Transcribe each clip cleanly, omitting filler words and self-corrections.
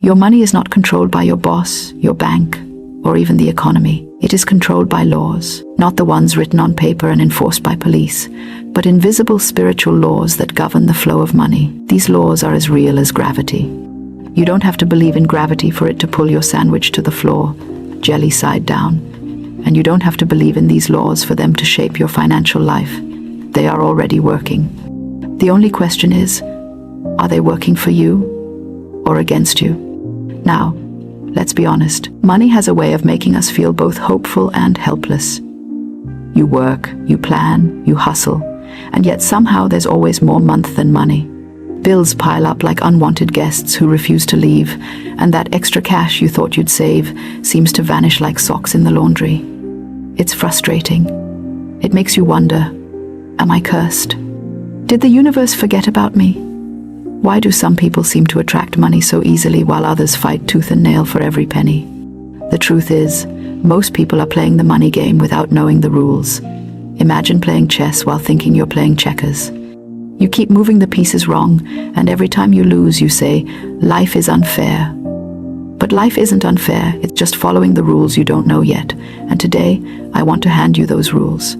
Your money is not controlled by your boss, your bank, or even the economy. It is controlled by laws, not the ones written on paper and enforced by police, but invisible spiritual laws that govern the flow of money. These laws are as real as gravity. You don't have to believe in gravity for it to pull your sandwich to the floor, jelly side down. And you don't have to believe in these laws for them to shape your financial life. They are already working. The only question is, are they working for you or against you? Now, let's be honest. Money has a way of making us feel both hopeful and helpless. You work, you plan, you hustle, and yet somehow there's always more month than money. Bills pile up like unwanted guests who refuse to leave, and that extra cash you thought you'd save seems to vanish like socks in the laundry. It's frustrating. It makes you wonder, am I cursed? Did the universe forget about me? Why do some people seem to attract money so easily while others fight tooth and nail for every penny? The truth is, most people are playing the money game without knowing the rules. Imagine playing chess while thinking you're playing checkers. You keep moving the pieces wrong, and every time you lose, you say, life is unfair. But life isn't unfair, it's just following the rules you don't know yet. And today, I want to hand you those rules.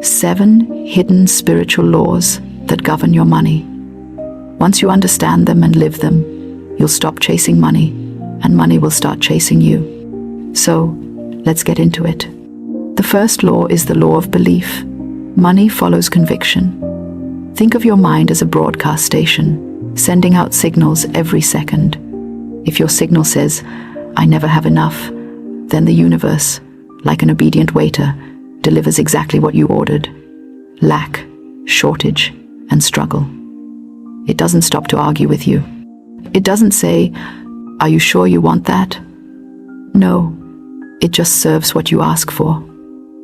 7 hidden spiritual laws that govern your money. Once you understand them and live them, you'll stop chasing money, and money will start chasing you. So, let's get into it. The first law is the law of belief. Money follows conviction. Think of your mind as a broadcast station, sending out signals every second. If your signal says, I never have enough, then the universe, like an obedient waiter, delivers exactly what you ordered. Lack, shortage, and struggle. It doesn't stop to argue with you. It doesn't say, are you sure you want that? No, it just serves what you ask for.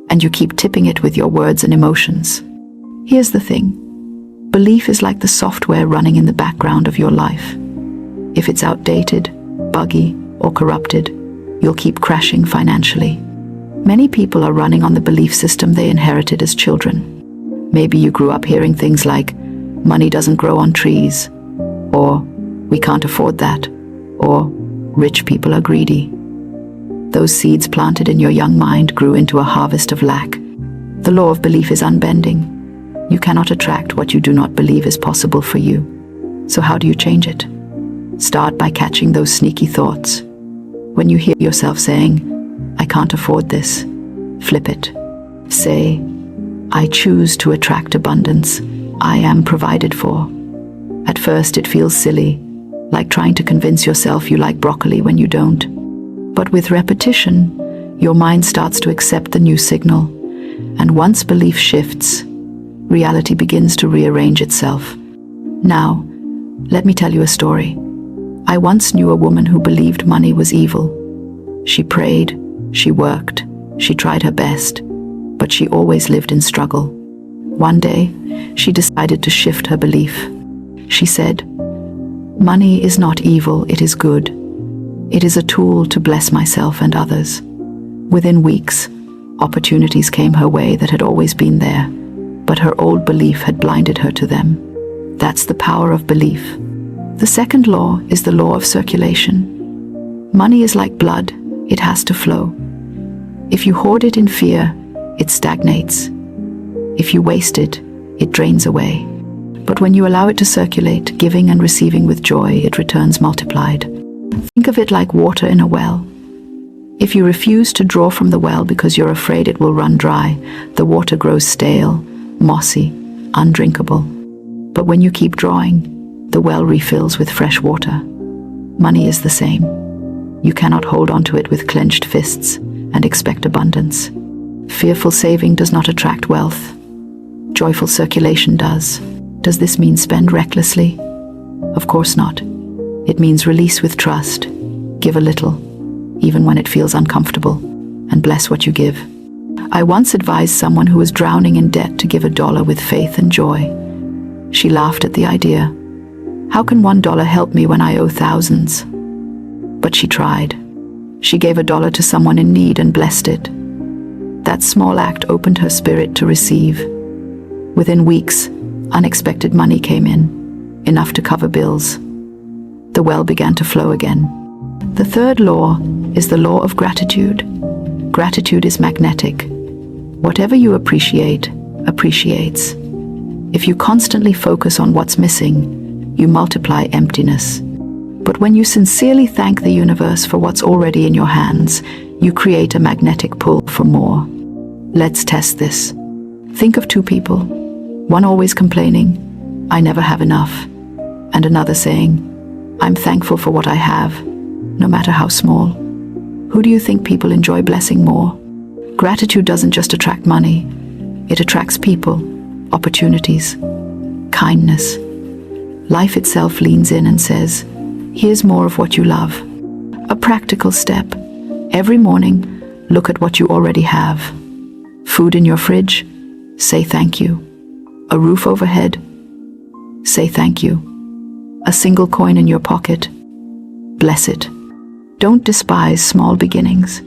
And you keep tipping it with your words and emotions. Here's the thing. Belief is like the software running in the background of your life. If it's outdated, buggy, or corrupted, you'll keep crashing financially. Many people are running on the belief system they inherited as children. Maybe you grew up hearing things like, money doesn't grow on trees, or we can't afford that, or rich people are greedy. Those seeds planted in your young mind grew into a harvest of lack. The law of belief is unbending. You cannot attract what you do not believe is possible for you. So how do you change it? Start by catching those sneaky thoughts. When you hear yourself saying, I can't afford this, flip it. Say, I choose to attract abundance. I am provided for. At first it feels silly, like trying to convince yourself you like broccoli when you don't. But with repetition, your mind starts to accept the new signal. And once belief shifts, reality begins to rearrange itself. Now, let me tell you a story. I once knew a woman who believed money was evil. She prayed, she worked, she tried her best, but she always lived in struggle. One day, she decided to shift her belief. She said, money is not evil, it is good. It is a tool to bless myself and others. Within weeks, opportunities came her way that had always been there, but her old belief had blinded her to them. That's the power of belief. The second law is the law of circulation. Money is like blood, it has to flow. If you hoard it in fear, it stagnates. If you waste it, it drains away. But when you allow it to circulate, giving and receiving with joy, it returns multiplied. Think of it like water in a well. If you refuse to draw from the well because you're afraid it will run dry, the water grows stale, mossy, undrinkable. But when you keep drawing, the well refills with fresh water. Money is the same. You cannot hold onto it with clenched fists and expect abundance. Fearful saving does not attract wealth. Joyful circulation does. Does this mean spend recklessly? Of course not. It means release with trust. Give a little, even when it feels uncomfortable, and bless what you give. I once advised someone who was drowning in debt to give $1 with faith and joy. She laughed at the idea. How can $1 help me when I owe thousands? But she tried. She gave $1 to someone in need and blessed it. That small act opened her spirit to receive. Within weeks, unexpected money came in, enough to cover bills. The well began to flow again. The third law is the law of gratitude. Gratitude is magnetic. Whatever you appreciate, appreciates. If you constantly focus on what's missing, you multiply emptiness. But when you sincerely thank the universe for what's already in your hands, you create a magnetic pull for more. Let's test this. Think of two people, one always complaining, "I never have enough," and another saying, "I'm thankful for what I have, no matter how small." Who do you think people enjoy blessing more? Gratitude doesn't just attract money, it attracts people, opportunities, kindness. Life itself leans in and says, "Here's more of what you love." A practical step. Every morning, look at what you already have. Food in your fridge? Say thank you. A roof overhead? Say thank you. A single coin in your pocket? Bless it. Don't despise small beginnings.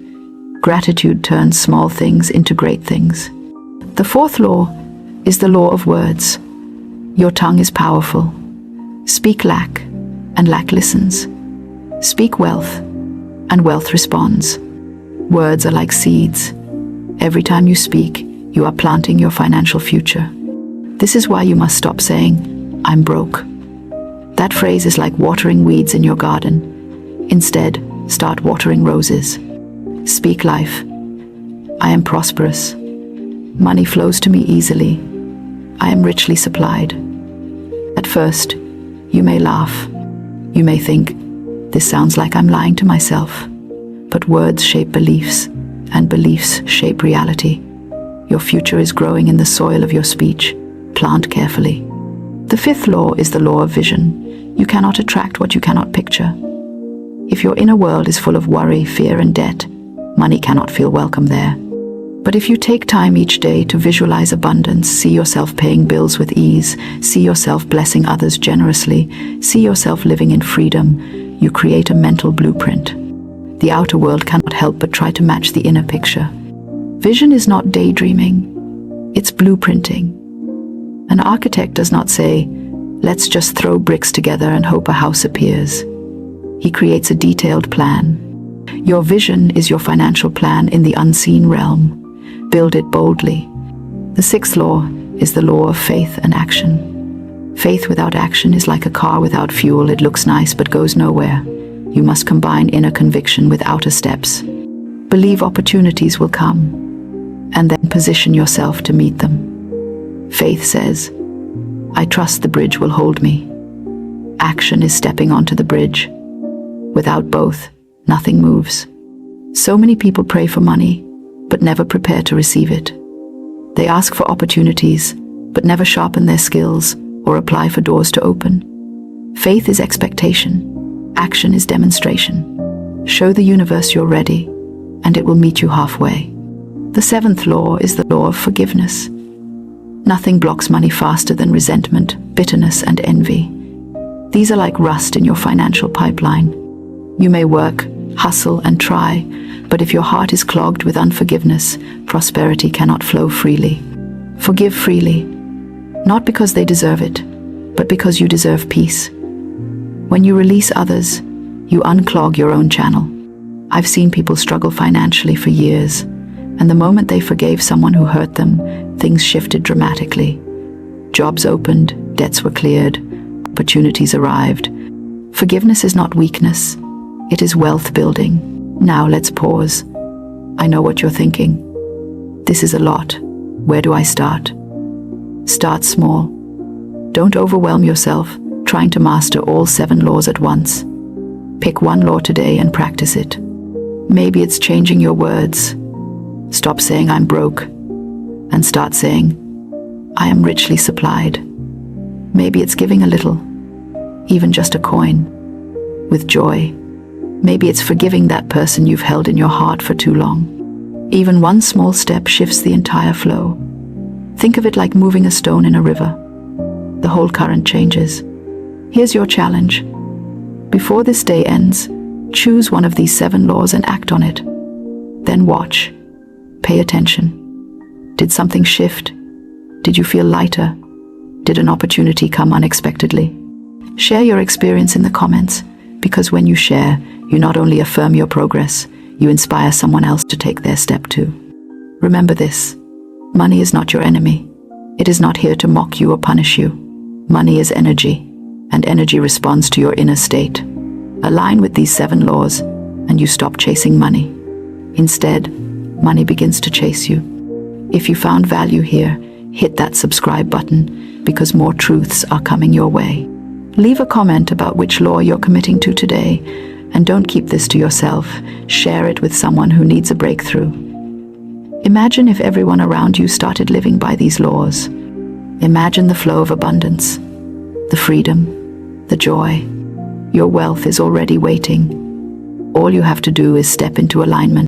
Gratitude turns small things into great things. The fourth law is the law of words. Your tongue is powerful. Speak lack, and lack listens. Speak wealth, and wealth responds. Words are like seeds. Every time you speak, you are planting your financial future. This is why you must stop saying, "I'm broke." That phrase is like watering weeds in your garden. Instead, start watering roses. Speak life. I am prosperous. Money flows to me easily. I am richly supplied. At first, you may laugh. You may think, "This sounds like I'm lying to myself." But words shape beliefs, and beliefs shape reality. Your future is growing in the soil of your speech. Plant carefully. The fifth law is the law of vision. You cannot attract what you cannot picture. If your inner world is full of worry, fear, and debt, money cannot feel welcome there. But if you take time each day to visualize abundance, see yourself paying bills with ease, see yourself blessing others generously, see yourself living in freedom, you create a mental blueprint. The outer world cannot help but try to match the inner picture. Vision is not daydreaming, it's blueprinting. An architect does not say, "Let's just throw bricks together and hope a house appears." He creates a detailed plan. Your vision is your financial plan in the unseen realm. Build it boldly. The sixth law is the law of faith and action. Faith without action is like a car without fuel. It looks nice but goes nowhere. You must combine inner conviction with outer steps. Believe opportunities will come, and then position yourself to meet them. Faith says, "I trust the bridge will hold me." Action is stepping onto the bridge. Without both, nothing moves. So many people pray for money, but never prepare to receive it. They ask for opportunities, but never sharpen their skills or apply for doors to open. Faith is expectation. Action is demonstration. Show the universe you're ready, and it will meet you halfway. The seventh law is the law of forgiveness. Nothing blocks money faster than resentment, bitterness, and envy. These are like rust in your financial pipeline. You may work, hustle, and try, but if your heart is clogged with unforgiveness, prosperity cannot flow freely. Forgive freely, not because they deserve it, but because you deserve peace. When you release others, you unclog your own channel. I've seen people struggle financially for years, and the moment they forgave someone who hurt them, things shifted dramatically. Jobs opened, debts were cleared, opportunities arrived. Forgiveness is not weakness, it is wealth building. Now let's pause. I know what you're thinking. This is a lot. Where do I start? Start small. Don't overwhelm yourself trying to master all 7 laws at once. Pick one law today and practice it. Maybe it's changing your words. Stop saying "I'm broke" and start saying, "I am richly supplied." Maybe it's giving a little, even just a coin, with joy. Maybe it's forgiving that person you've held in your heart for too long. Even one small step shifts the entire flow. Think of it like moving a stone in a river. The whole current changes. Here's your challenge. Before this day ends, choose one of these 7 laws and act on it. Then watch. Pay attention. Did something shift? Did you feel lighter? Did an opportunity come unexpectedly? Share your experience in the comments, because when you share, You not only affirm your progress, you inspire someone else to take their step too. Remember this: money is not your enemy. It is not here to mock you or punish you. Money is energy, and energy responds to your inner state. Align with these 7 laws, and you stop chasing money. Instead, money begins to chase you. If you found value here, hit that subscribe button, because more truths are coming your way. Leave a comment about which law you're committing to today, and don't keep this to yourself. Share it with someone who needs a breakthrough. Imagine if everyone around you started living by these laws. Imagine the flow of abundance, the freedom, the joy. Your wealth is already waiting. All you have to do is step into alignment.